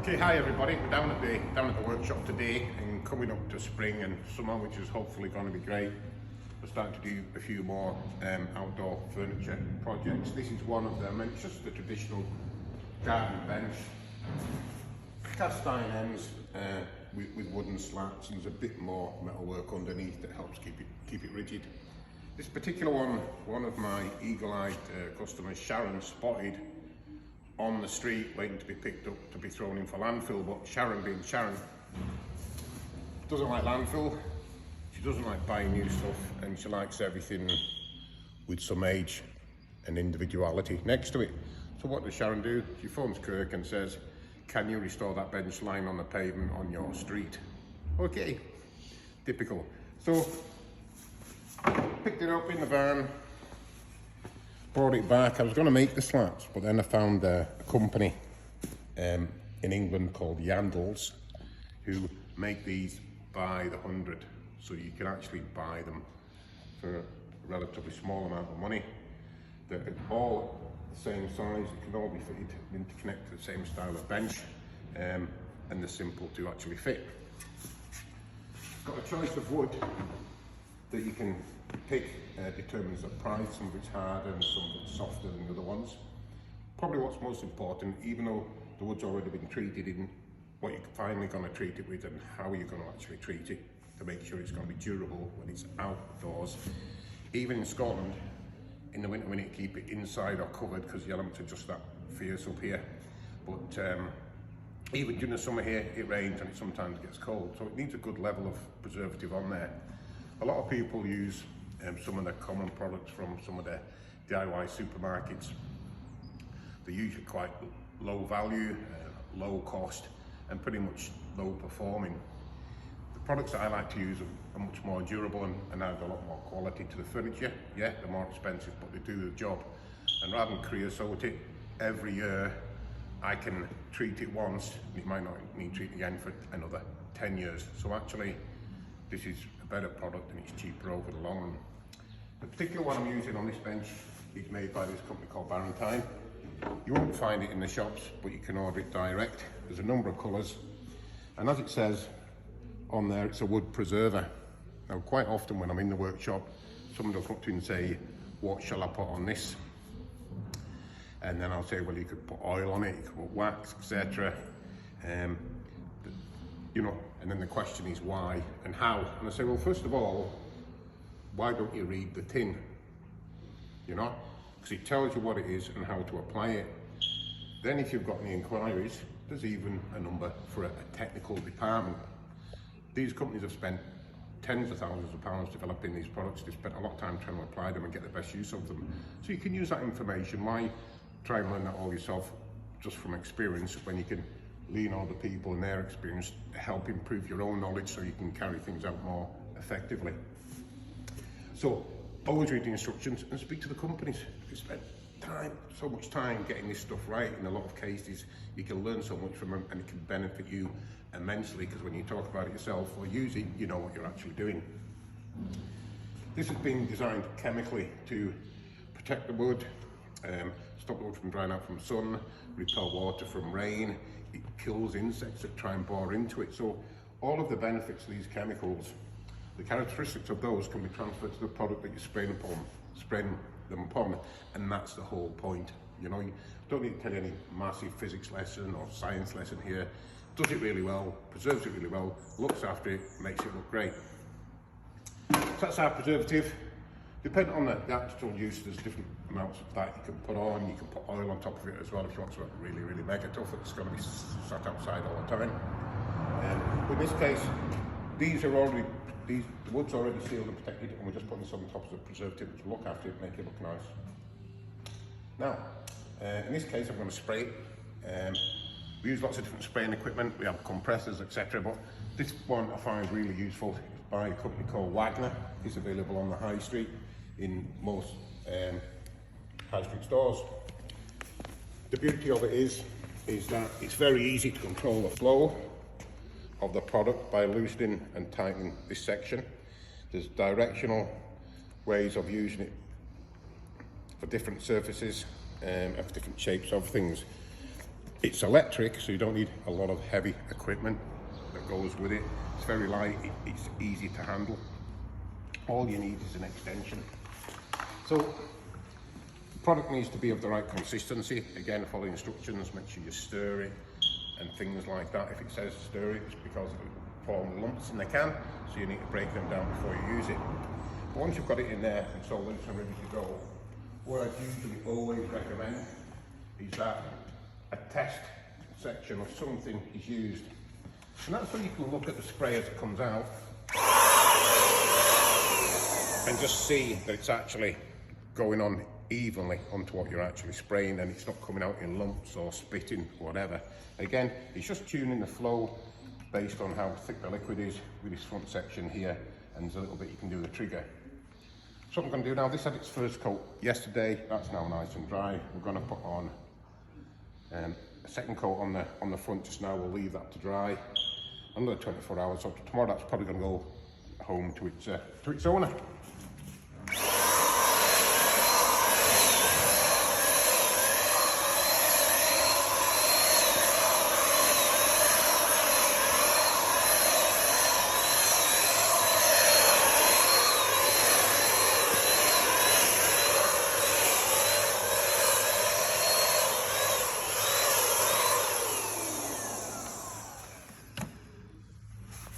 Okay, hi everybody. We're down at the workshop today and coming up to spring and summer, which is hopefully going to be great. We're starting to do a few more outdoor furniture projects. This is one of them, and it's just the traditional garden bench. Cast iron ends with wooden slats, and there's a bit more metal work underneath that helps keep it rigid. This particular one of my eagle-eyed customers, Sharon, spotted on the street waiting to be picked up to be thrown in for landfill, but Sharon, being Sharon, doesn't like landfill. She doesn't like buying new stuff, and she likes everything with some age and individuality next to it. So what does Sharon do? She phones Kirk and says, can you restore that bench lying on the pavement on your street? Okay, typical. So picked it up in the van, brought it back. I was going to make the slats, but then I found a company in England called Yandles who make these by the 100, so you can actually buy them for a relatively small amount of money. They're all the same size, it can all be fitted interconnected to the same style of bench, and they're simple to actually fit. Got a choice of wood that you can pick, determines the price. Some of it's harder and some of it's softer than the other ones. Probably what's most important, even though the wood's already been treated, in what you're finally going to treat it with and how you're going to actually treat it to make sure it's going to be durable when it's outdoors. Even in Scotland, in the winter we need to keep it inside or covered because the elements are just that fierce up here. But even during the summer here, it rains and it sometimes gets cold, so it needs a good level of preservative on there. A lot of people use some of the common products from some of the DIY supermarkets. They're usually quite low value, low cost, and pretty much low performing. The products that I like to use are much more durable and add a lot more quality to the furniture. Yeah, they're more expensive, but they do the job. And rather than creosote it every year, I can treat it once, and it might not need treating again for another 10 years. So actually, this is a better product and it's cheaper over the long run. The particular one I'm using on this bench is made by this company called Barrettine. You won't find it in the shops, but you can order it direct. There's a number of colours, and as it says on there, it's a wood preserver. Now, quite often when I'm in the workshop, someone will come up to me and say, what shall I put on this? And then I'll say, well, you could put oil on it, you could put wax, etc. You know, and then the question is why and how. And I say, well, first of all, why don't you read the tin? You know, because it tells you what it is and how to apply it. Then if you've got any inquiries, there's even a number for a technical department. These companies have spent tens of thousands of pounds developing these products. They've spent a lot of time trying to apply them and get the best use of them. So you can use that information. Why try and learn that all yourself just from experience when you can lean on other people and their experience to help improve your own knowledge so you can carry things out more effectively. So always read the instructions and speak to the companies. You spend so much time getting this stuff right. In a lot of cases, you can learn so much from them and it can benefit you immensely, because when you talk about it yourself or use it, you know what you're actually doing. This has been designed chemically to protect the wood, stop the wood from drying out from sun, repel water from rain. It kills insects that try and bore into it. So all of the benefits of these chemicals, the characteristics of those can be transferred to the product that you're spraying them upon, and that's the whole point. You know, you don't need to tell you any massive physics lesson or science lesson here. Does it really well, preserves it really well, looks after it, makes it look great. So that's our preservative. Depending on the actual use, there's different amounts of that you can put on. You can put oil on top of it as well if you want something really, really mega tough. It's going to be sat outside all the time. In this case, the wood's already sealed and protected, and we're just putting this on top as a preservative to look after it, make it look nice. Now, in this case, I'm going to spray it. We use lots of different spraying equipment. We have compressors, etc. But this one I find really useful. It's by a company called Wagner. It's available on the high street in most high street stores. The beauty of it is that it's very easy to control the flow of the product by loosening and tightening this section. There's directional ways of using it for different surfaces and of different shapes of things. It's electric, so you don't need a lot of heavy equipment that goes with it. It's very light, it's easy to handle. All you need is an extension. So the product needs to be of the right consistency. Again, follow instructions, make sure you stir it and things like that. If it says stir it, it's because it will form lumps in the can, so you need to break them down before you use it. But once you've got it in there and so loose and ready to go, what I usually always recommend is that a test section or something is used. And that's where you can look at the spray as it comes out and just see that it's actually going on evenly onto what you're actually spraying, and it's not coming out in lumps or spitting, whatever. Again, it's just tuning the flow based on how thick the liquid is with this front section here, and there's a little bit you can do with the trigger. So what I'm going to do now, this had its first coat yesterday, that's now nice and dry. We're going to put on a second coat on the front just now. We'll leave that to dry another 24 hours, so tomorrow that's probably going to go home to its owner.